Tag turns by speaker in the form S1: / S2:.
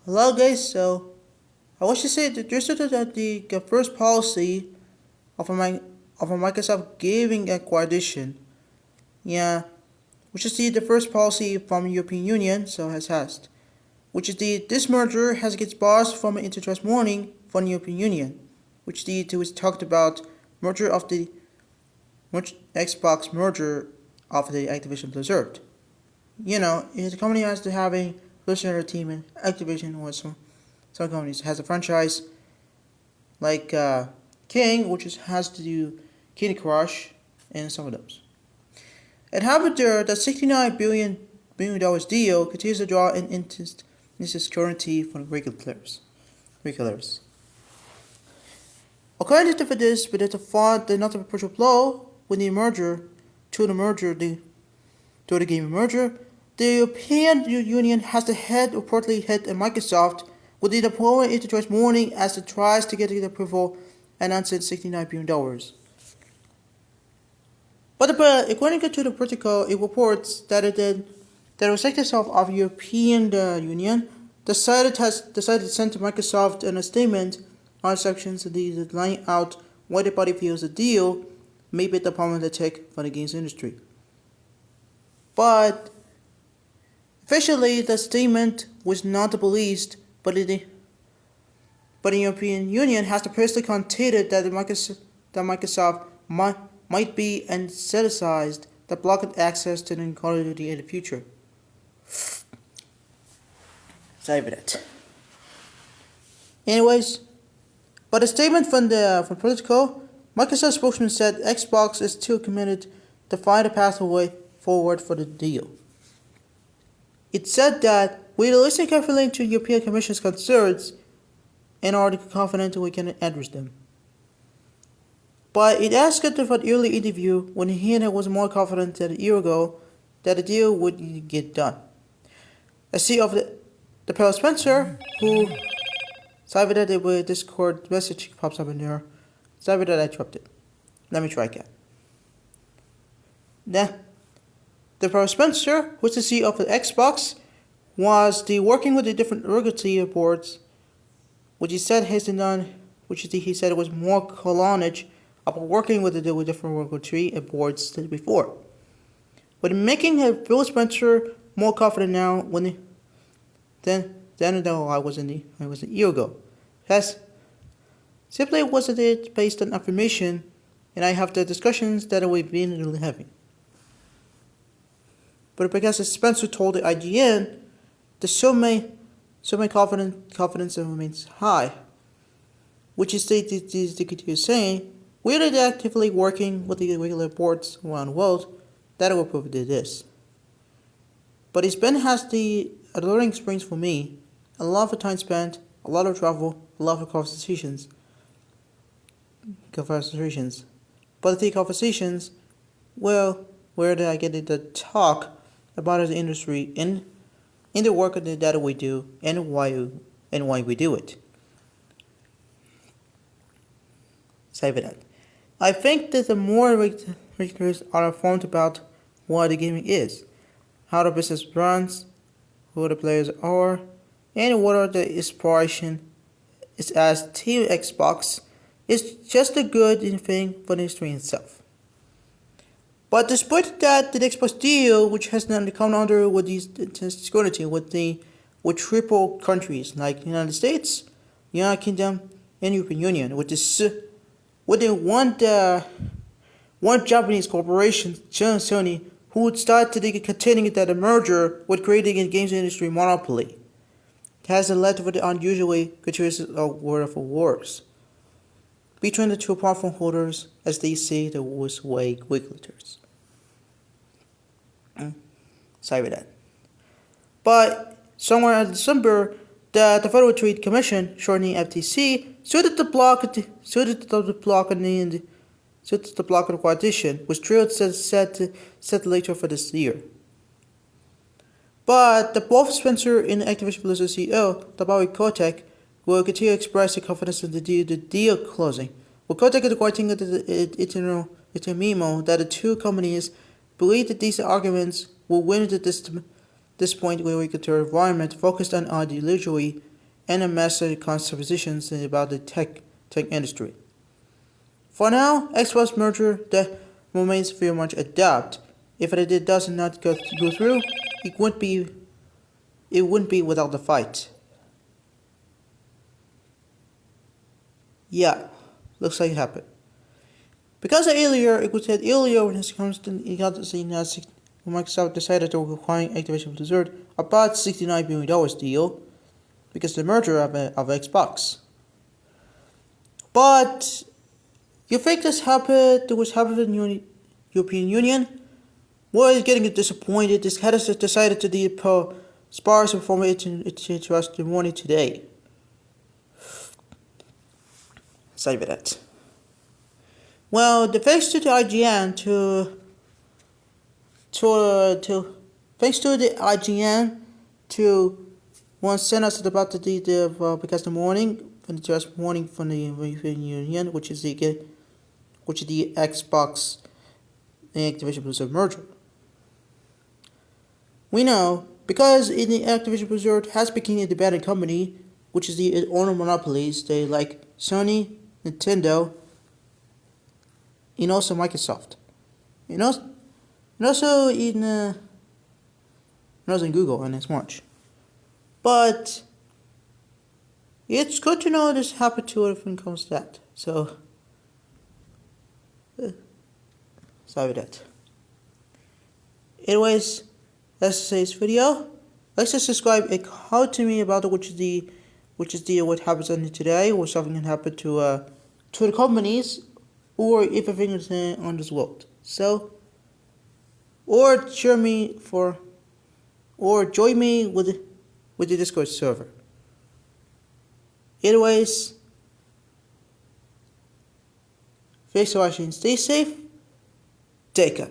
S1: Hello guys, so I wish to say that there's the first policy of a Microsoft giving acquisition. Yeah, which is the first policy from European Union, so has asked. Which is this merger has gets paused from antitrust warning from the European Union, which it was talked about merger of the Xbox merger of the Activision Blizzard. The company has to have a listener team and Activision was some companies has a franchise like King, which has to do Candy Crush, and some of those. It happened there that $69 billion deal continues to draw in interest currency from regulators. According to this, but it's a fought the not a partial blow when the merger to the game merger. The European Union has the head reportedly hit Microsoft with the deployment antitrust warning as it tries to get the approval announced at $69 billion. But according to the protocol, it reports that the executives of European Union decided to send to Microsoft in a statement on sections that laying out why the body feels the deal may be the permanent attack for the games industry. But officially, the statement was not released, but the European Union has personally conceded that Microsoft might be incentivized to block access to the Call of Duty in the future. Sorry for that. Anyways, but a statement from Politico, Microsoft spokesman said Xbox is still committed to find a pathway forward for the deal. It said that we are listening carefully to European Commission's concerns and are confident we can address them. But it asked for an early interview when he was more confident than a year ago that the deal would get done. A CEO of the Pearl Spencer, who sorry that the Discord message pops up in there. Sorry that I dropped it. Let me try again. The Pearl Spencer, who's the CEO of the Xbox, was working with the different regulatory boards, which he said he said it was more knowledge about working with the different regulatory boards than before. But making Phil Spencer more confident now than I was a year ago. That's simply wasn't it based on affirmation, and I have the discussions that we've been really having. But because Spencer told the IGN, the so many confidence remains high, which is the saying we're actively working with the regular boards around the world that will prove this. But it's been has the learning experience for me, a lot of time spent, a lot of travel, a lot of conversations. But the conversations, well, where did I get to talk about the industry in the work that we do and why we do it. Say that. I think that the more regulators are informed about what the gaming is, how the business runs, who the players are, and what are the inspiration is as Team Xbox is just a good thing for the industry itself. But despite that, the Xbox deal, which has now come under with these security with triple countries like the United States, United Kingdom, and European Union, with the one Japanese corporation, Sony, who would start to contending that a merger would creating a games industry monopoly, has led to the unusually continuous world of wars between the two platform holders as they see the worst way regulators. Sorry for that. But somewhere in December, the Federal Trade Commission, shortening FTC, sued the block of coalition, which trailed set later for this year. But the both Spencer and Activision Blizzard CEO, Tabari Kotick, will continue to express their confidence in the deal closing. With Kotick writing it's a memo that the two companies believe that these arguments will win at this point with a regulatory environment focused on ideology and a massive conversations about the tech industry. For now, Xbox merger that remains very much a doubt. If it does not go through, it wouldn't be without the fight. Yeah, looks like it happened. Because earlier, it was said earlier when it comes to Microsoft decided to acquire Activision Blizzard about $69 billion deal because of the merger of Xbox. But you think this happened in the European Union? Was getting disappointed. This had decided to spars from its interest the morning today. Sorry about that. Well, the thanks to the IGN thanks to the IGN to one sent us about because the morning from the European Union, which is the Xbox and Activision Blizzard merger. We know because in the Activision Blizzard has become a independent company, which is the owner monopolies. They like Sony, Nintendo, and also Microsoft, and also in Google and it's March. But it's good to know this happened to it when it comes to that. So sorry about that. Anyways, that's today's video. Like to subscribe and comment to me about what what happens on today, or something can happen to the companies, or if everything is on this world. So, or join me with the Discord server. Anyways, thanks for watching. Stay safe. Take care.